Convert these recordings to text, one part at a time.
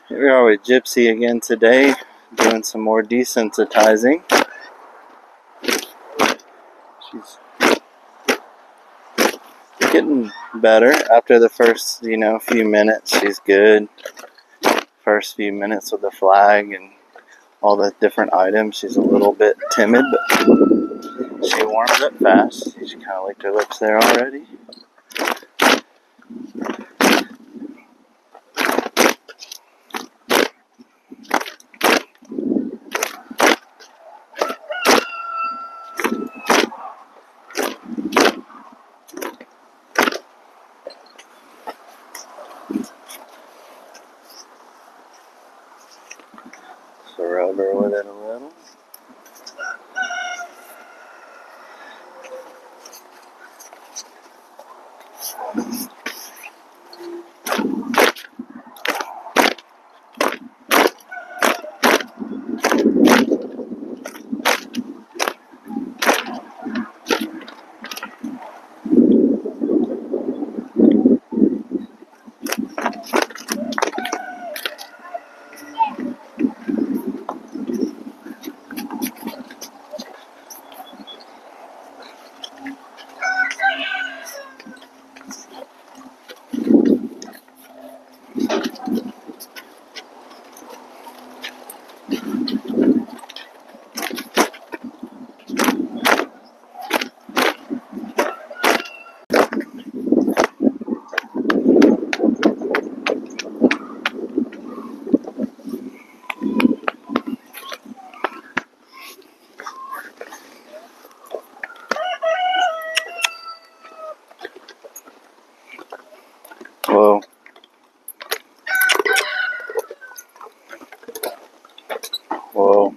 Here we are with Gypsy again today, doing some more desensitizing. She's getting better after the first, few minutes. She's good. First few minutes with the flag and all the different items. She's a little bit timid, but she warms up fast. She kind of licked her lips there already. So rub her with it a little. Whoa. Whoa.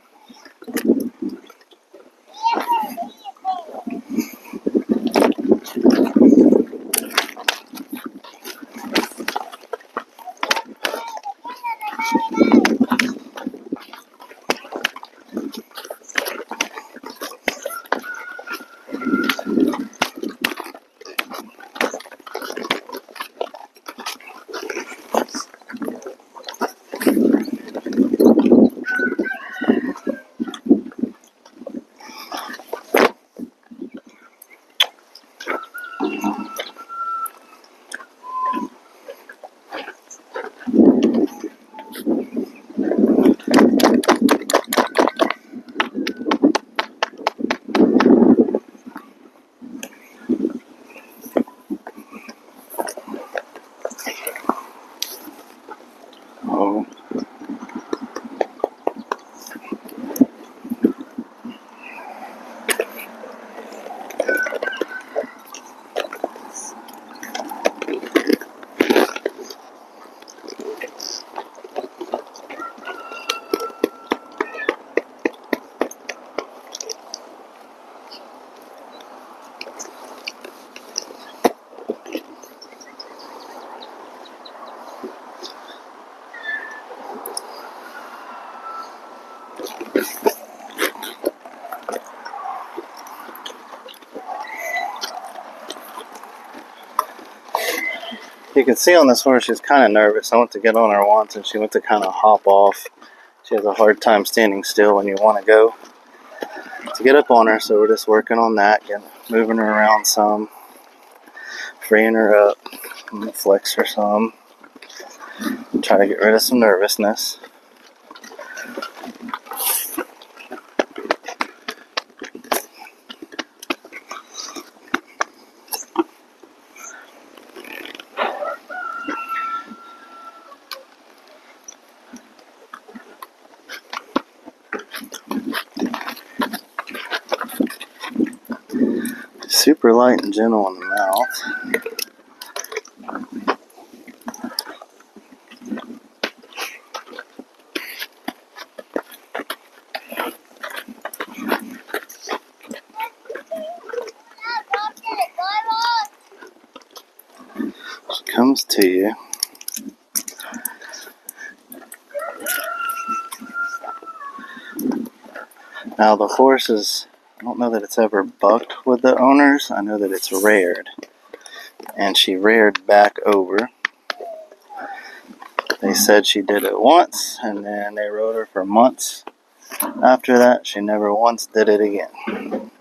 Whoa. You can see on this horse she's kind of nervous. I went to get on her once and she went to kind of hop off. She has a hard time standing still when you want to go to get up on her, so we're just working on that, moving her around some, freeing her up, and flex her some, try to get rid of some nervousness. Super light and gentle in the mouth. She comes to you. Now the horse is, I don't know that it's ever bucked with the owners. I know that it's reared. And she reared back over. They said she did it once, and then they rode her for months. After that, she never once did it again.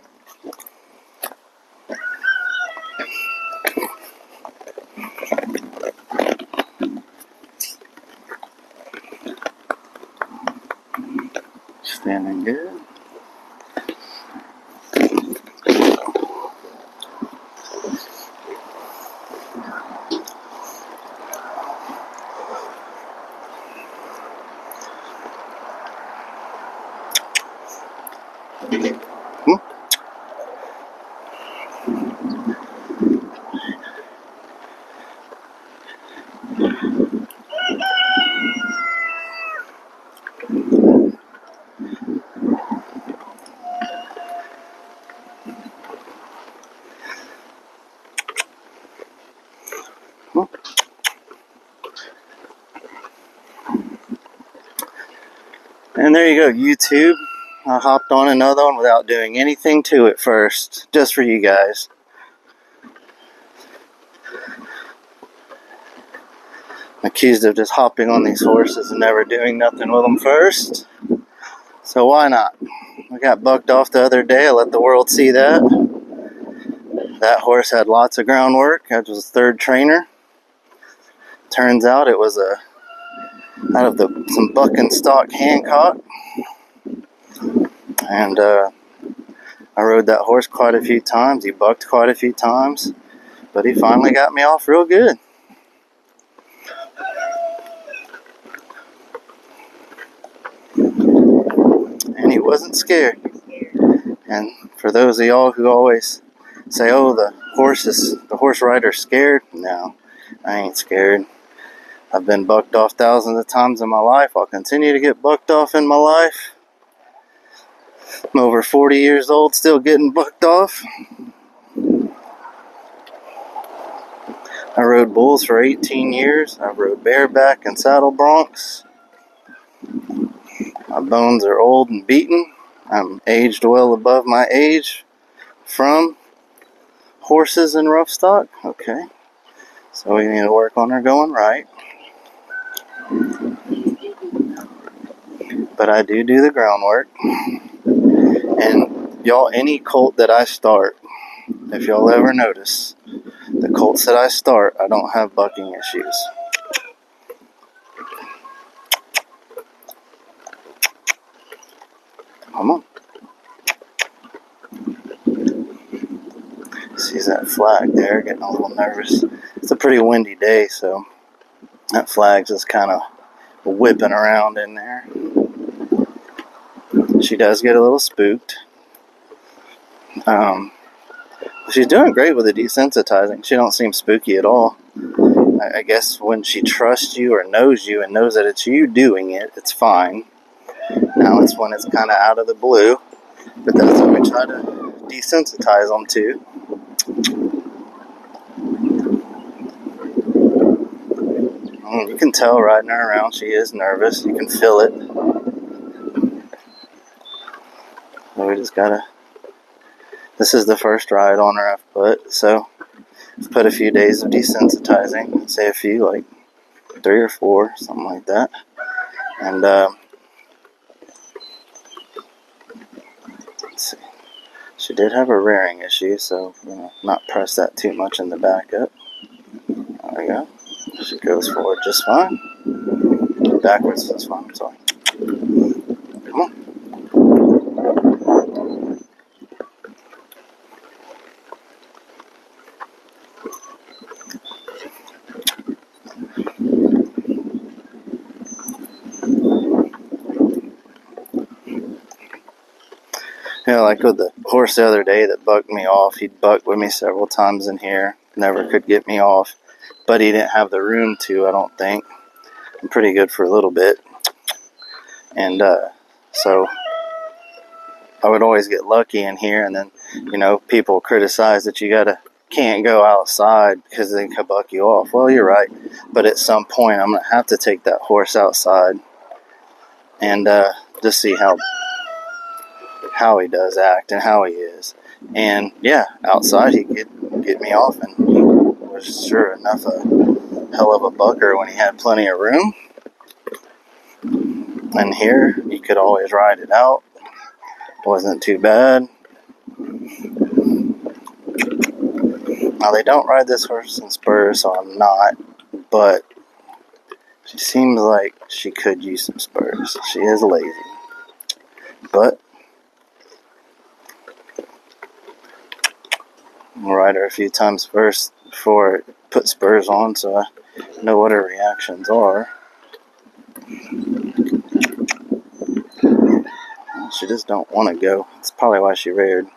Standing good. And there you go, YouTube. I hopped on another one without doing anything to it first, just for you guys. I'm accused of just hopping on these horses and never doing nothing with them first. So why not? I got bucked off the other day. I let the world see that. That horse had lots of groundwork. I was his third trainer. Turns out it was out of some buck and stock Hancock. And I rode that horse quite a few times. He bucked quite a few times. But he finally got me off real good. And he wasn't scared. And for those of y'all who always say, oh, the horse rider's scared. No, I ain't scared. I've been bucked off thousands of times in my life. I'll continue to get bucked off in my life. I'm over 40 years old, still getting bucked off. I rode bulls for 18 years. I rode bareback and saddle broncs. My bones are old and beaten. I'm aged well above my age from horses and rough stock. Okay, so we need to work on her going right. But I do the groundwork. And y'all, any colt that I start, if y'all ever notice, the colts that I start, I don't have bucking issues. Come on. Sees that flag there, getting a little nervous. It's a pretty windy day, so that flag's just kind of whipping around in there. She does get a little spooked. She's doing great with the desensitizing. She don't seem spooky at all. I guess when she trusts you or knows you and knows that it's you doing it, it's fine. Now it's when it's kind of out of the blue. But that's what we try to desensitize them to. You can tell riding her around she is nervous. You can feel it. So we just gotta... This is the first ride on her I've put, so I've put a few days of desensitizing. Say a few, like 3 or 4, something like that. And let's see. She did have a rearing issue, so not press that too much in the back up. There we go. She goes forward just fine. Backwards just fine. Sorry. Come on. Like with the horse the other day that bucked me off, he'd bucked with me several times in here, never could get me off, but he didn't have the room to, I don't think. I'm pretty good for a little bit, and so I would always get lucky in here, and then, people criticize that you can't go outside because they can buck you off. Well, you're right, but at some point I'm going to have to take that horse outside and just see how he does act and how he is. And yeah, outside he could get me off, and he was sure enough a hell of a bucker when he had plenty of room. And here, you could always ride it out. Wasn't too bad. Now, they don't ride this horse in spurs, so I'm not. But she seems like she could use some spurs. She is lazy. But I'll ride her a few times first before I put spurs on, so I know what her reactions are. She just don't want to go. That's probably why she reared.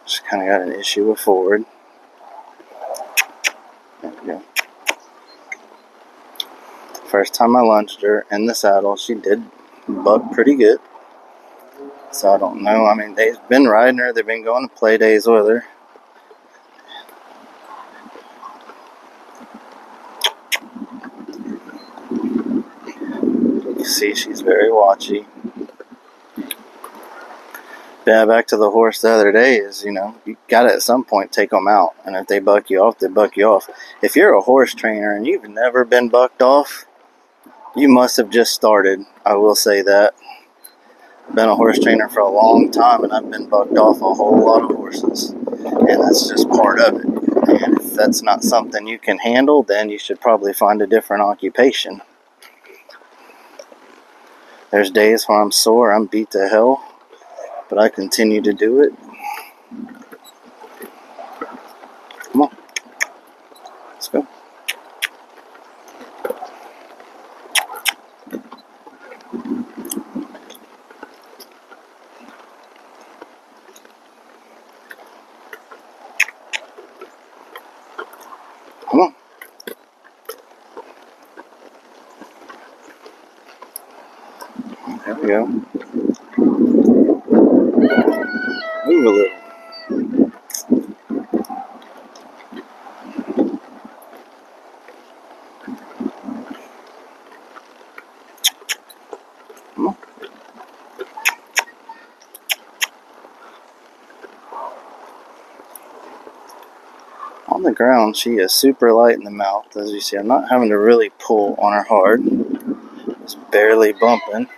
She kind of got an issue with forward. There we go. First time I lunged her in the saddle, she did buck pretty good. So I don't know. I mean, they've been riding her. They've been going to play days with her. You see, she's very watchy. Yeah, back to the horse the other day is, you know, you got to at some point take them out. And if they buck you off, they buck you off. If you're a horse trainer and you've never been bucked off, you must have just started. I will say that. I've been a horse trainer for a long time, and I've been bucked off a whole lot of horses. And that's just part of it. And if that's not something you can handle, then you should probably find a different occupation. There's days when I'm sore, I'm beat to hell, but I continue to do it. Come on. Let's go. Come on. There we go. Move a little. Come on. On the ground, she is super light in the mouth. As you see, I'm not having to really pull on her hard. Just barely bumping.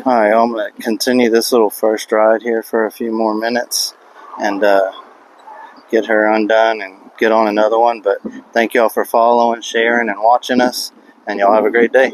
Alright, I'm going to continue this little first ride here for a few more minutes and get her undone and get on another one. But thank y'all for following, sharing, and watching us, and y'all have a great day.